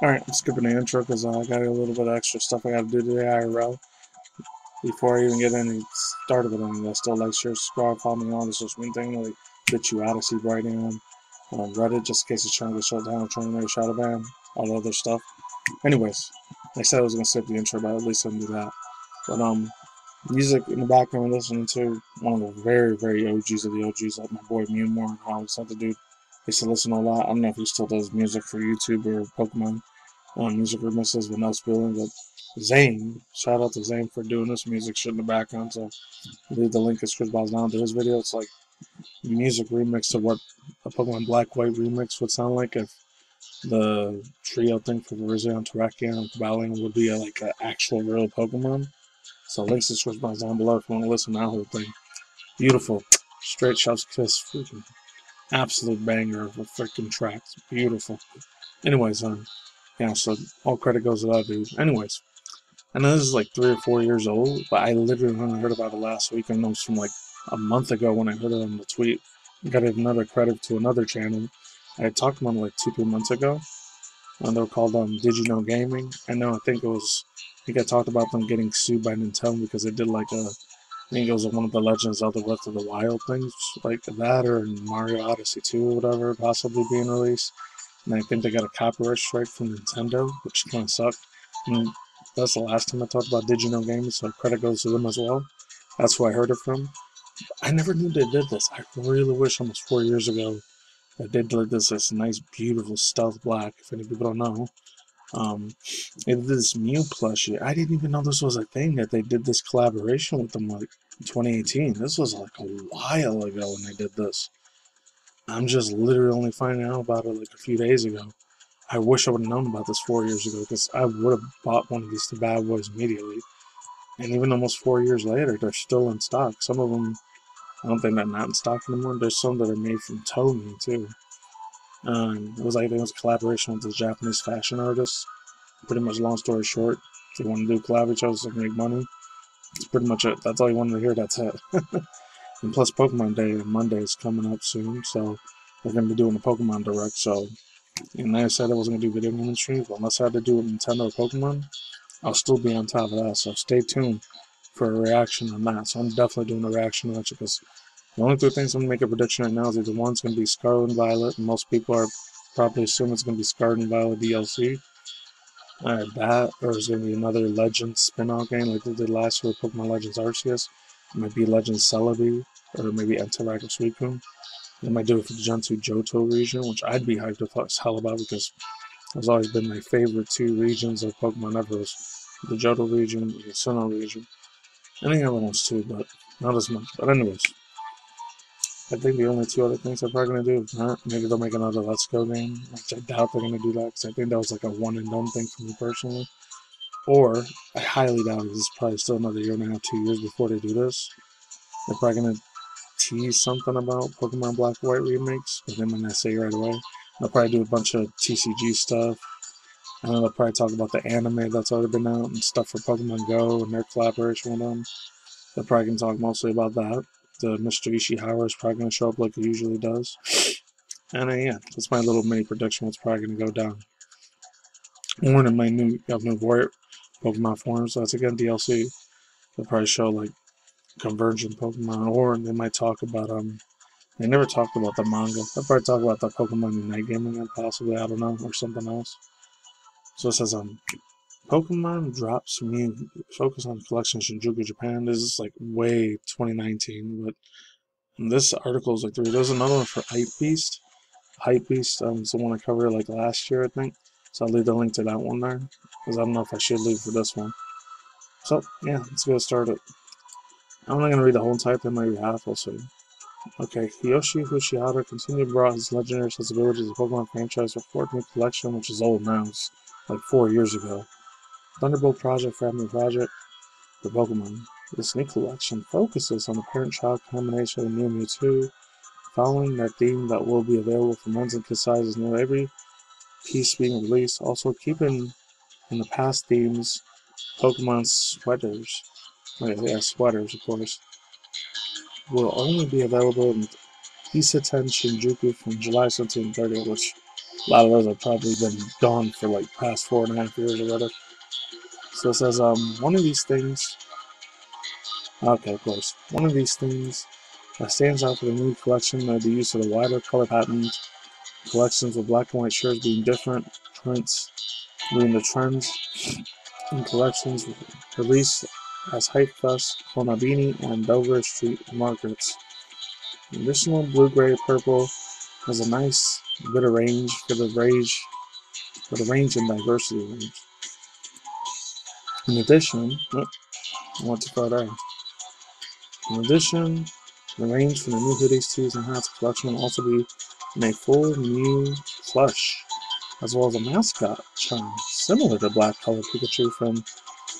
Alright, I'm skipping the intro because I got a little bit of extra stuff I got to do today IRL. Before I even get any started with anything, I still like, share, subscribe, follow me on the social media thing, like BitChute, Odyssey, Writing on Reddit, just in case it's trying to get shut down, trying to make a shadow ban, all the other stuff. Anyways, I said I was gonna skip the intro, but at least I can do that. But music in the background, listening to one of the very, very OGs of the OGs, like my boy Mew More. I always thought the dude used to listen to a lot. I don't know if he still does music for YouTube or Pokemon music remixes with no spilling, but Zane, shout out to Zane for doing this music shit in the background. So I leave the link in Chris Ball's down to his video. It's like music remix to what a Pokemon Black White remix would sound like if the trio thing for Virizion, Terrakion, and Cobalion would be like an actual real Pokemon. So links to Chris Ball's down below if you want to listen to that whole thing. Beautiful, straight shots kiss, freaking absolute banger of a freaking track. It's beautiful. Anyways, yeah, so all credit goes to that dude. Anyways, I know this is like 3 or 4 years old, but I literally only heard about it last week. I know it's from like a month ago when I heard it on the tweet. I got another credit to another channel. I had talked about it like 2, 3 months ago. And they were called Did You Know Gaming. I know, I think I talked about them getting sued by Nintendo because they did like I think it was one of the Legends of the Breath of the Wild things, like that, or Mario Odyssey 2 or whatever, possibly being released. And I think they got a copyright strike from Nintendo, which kind of sucked. And that's the last time I talked about Did You Know Gaming, so credit goes to them as well. That's who I heard it from. I never knew they did this. I really wish almost 4 years ago that they did this nice, beautiful stealth black, if any people don't know. They did this Mew plushie. I didn't even know this was a thing, that they did this collaboration with them like in 2018. This was like a while ago when they did this. I'm just literally only finding out about it like a few days ago. I wish I would have known about this 4 years ago because I would have bought one of these two bad boys immediately. And even almost 4 years later, they're still in stock. Some of them, I don't think they're not in stock anymore. There's some that are made from to.when too. It was like it was a collaboration with the Japanese fashion artist. Pretty much, long story short, they want to do collab each other so they can make money. That's pretty much it. That's all you wanted to hear. That's it. And plus, Pokemon Day on Monday is coming up soon, so we're gonna be doing a Pokemon Direct. So, and I said I wasn't gonna do video game streams, but unless I had to do it Nintendo or Pokemon, I'll still be on top of that. So stay tuned for a reaction on that. So I'm definitely doing a reaction on it because the only two things I'm gonna make a prediction right now is either one's gonna be Scarlet and Violet, and most people are probably assuming it's gonna be Scarlet and Violet DLC. That, or is going to be another Legends spin-off game like they did last year with Pokemon Legends Arceus. It might be Legends Celebi, or maybe Interactive Suicune. They might do it for the Gen 2 Johto region, which I'd be hyped as hell about because it's always been my favorite two regions of Pokemon ever, is the Johto region and the Sinnoh region. And the other ones too, but not as much. But anyways, I think the only two other things they're probably going to do is maybe they'll make another Let's Go game, which I doubt they're going to do that because I think that was like a one and done thing for me personally. Or, I highly doubt it, this is probably still another year and a half, 2 years before they do this. They're probably going to tease something about Pokemon Black and White remakes, but they might not say right away. They'll probably do a bunch of TCG stuff. And then they'll probably talk about the anime that's already been out and stuff for Pokemon Go and their collaboration with them. They're probably going to talk mostly about that. The Mr. Ishihara is probably going to show up like he usually does. And yeah, that's my little mini prediction what's probably going to go down. One of my new Warrior Pokemon forms, so that's again DLC. They'll probably show like convergent Pokemon, or they might talk about they never talked about the manga. They'll probably talk about the Pokemon Unite game again, possibly, I don't know, or something else. So it says Pokemon drops Mew focus on collection Shinjuku, Japan. This is like way 2019, but this article is like three. There's another one for Hype Beast. Hype Beast, it's the one I covered like last year, I think. So I'll leave the link to that one there, because I don't know if I should leave for this one. So yeah, let's get started. I'm not gonna read the whole entire thing, maybe half, we'll see. Okay, Kiyoshi Hoshihara continued brought his legendary sensibilities to the Pokemon franchise with fourth new collection, which is old now, it's like 4 years ago. Thunderbolt Project Family Project for Pokemon. This new collection focuses on the parent-child combination of Mew and Mewtwo, following that theme that will be available for men's and kids sizes near every piece being released, also keeping in the past themes Pokemon sweaters. Oh, yeah, sweaters, of course. Will only be available in Iseten Shinjuku from July 17th and 30th, which A lot of those have probably been gone for like past 4.5 years or whatever. So it says, one of these things, okay, close. One of these things that stands out for the new collection are the use of the wider color patterns, collections with black and white shirts being different, prints being the trends, and collections released as Hype Fest, Konabini, and Dover Street markets. Additional blue, gray, purple has a nice bit of range for the range and diversity range. In addition, I went too far there. In addition, the range from the new hoodies, tees, and hats collection will also be in a full Mew plush, as well as a mascot charm, similar to Black Color Pikachu from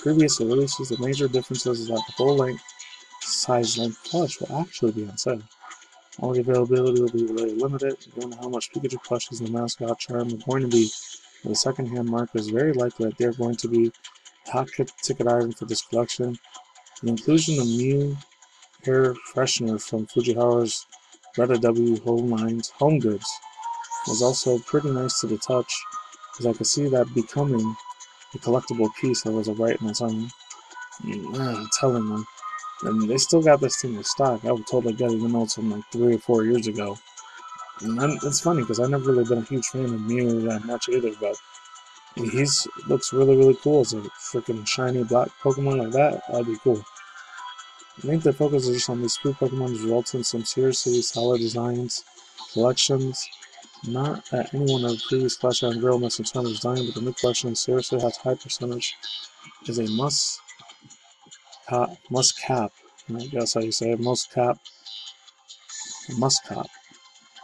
previous releases. The major differences is that the full-length, size-length plush will actually be on sale. All the availability will be really limited. Given how much Pikachu plushies and the mascot charm are going to be for the second-hand market, it's very likely that they're going to be a hot ticket item for this collection. The inclusion of Mew hair freshener from Fujiwara's Retta W Home Lines Home Goods was also pretty nice to the touch, because I could see that becoming a collectible piece that was a right in its own. I'm telling them. And they still got this thing in stock. I was told I got it, even though it's from like 3 or 4 years ago. And it's funny because I've never really been a huge fan of Mew that much either, but he looks really, really cool as a freaking shiny black Pokemon like that. That'd be cool. I think the focus is just on these 2 Pokemon results in some seriously solid designs, collections. Not that anyone of the previous collection had realness in terms of design, but the new collection seriously has high percentage. Is a must cap. I guess how you say it. Must cap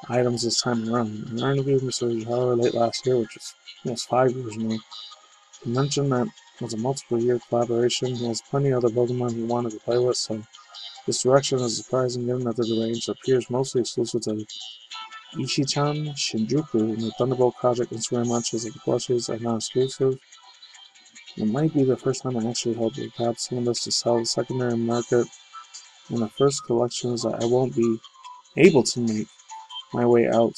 items this time around. In an interview with Mr. Ujihara late last year, which is almost 5 years now, he mentioned that it was a multiple-year collaboration. He has plenty of other Pokemon he wanted to play with, so this direction is surprising given that the range appears mostly exclusive to Ichichan Shinjuku, and the Thunderbolt Project Instagram launches like plushies are now exclusive. It might be the first time I actually hope to grab some of this to sell the secondary market in the first collections that I won't be able to make my way out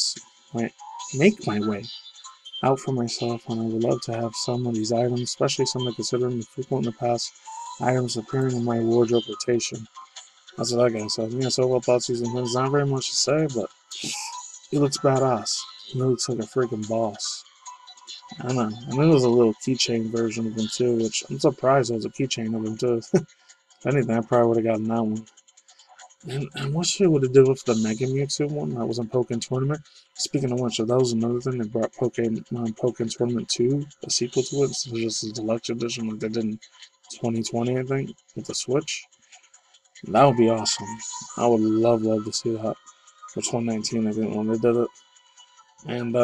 for myself, and I would love to have some of these items, especially some that considering the frequent in the past items appearing in my wardrobe rotation. That's what that guy said. Yeah, so what thoughts using him? There's not very much to say, but he looks badass. He looks like a freaking boss. I don't know. And there was a little keychain version of him too, which I'm surprised there was a keychain of him too. If anything, I probably would have gotten that one. And what shit would it do with the Mega Mewtwo one that was in Pokken Tournament? Speaking of which, that was another thing. They brought Pokken Tournament 2, a sequel to it, instead of just a deluxe edition like they did in 2020, I think, with the Switch. That would be awesome. I would love to see that for 2019. I think when they did it. And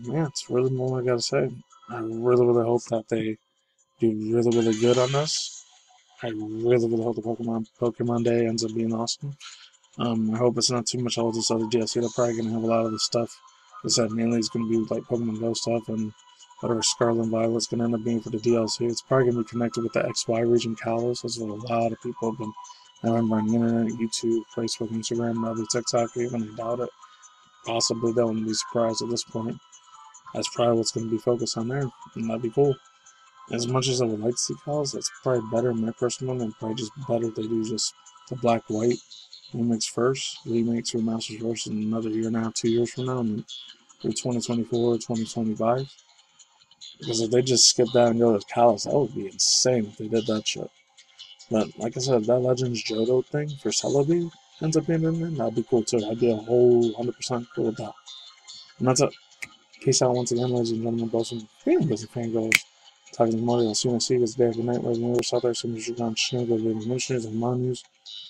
yeah, it's really more I gotta say. I really hope that they do really good on this. I really hope the Pokemon Day ends up being awesome. I hope it's not too much all this other DLC. They're probably gonna have a lot of the stuff. They said mainly it's gonna be like Pokemon Go stuff and whatever Scarlet and Violet's gonna end up being for the DLC. It's probably gonna be connected with the XY region Kalos. That's what a lot of people have been. I remember on the internet, YouTube, Facebook, Instagram, probably TikTok even. I doubt it. Possibly they wouldn't be surprised at this point. That's probably what's going to be focused on there, and that'd be cool. As much as I would like to see Kalos, it's probably better in my personal opinion, and probably just better if they do just the black-white remakes first, remasters first in another year and a half, 2 years from now, and through 2024, 2025. Because if they just skip that and go to Kalos, that would be insane if they did that shit. But like I said, if that Legends Johto thing for Celebi ends up being in there, that'd be cool too. I'd be a whole 100% cool with that. And that's it. Peace out once again, ladies and gentlemen, both from freedom busy fangirls. Talking to Marty, I'll see you next week. It's day of the night, where we out there. Some of you on channel, go to the news and my news.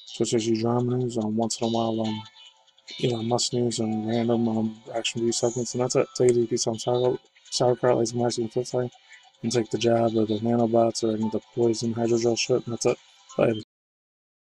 Switch as you drama news on once in a while, Elon Musk news and random action review segments. And that's it. Take it easy. Peace on sauerkraut, like some ice and flip side. And take the jab or the nanobots or any of the poison hydrogel shit. And that's it. Bye.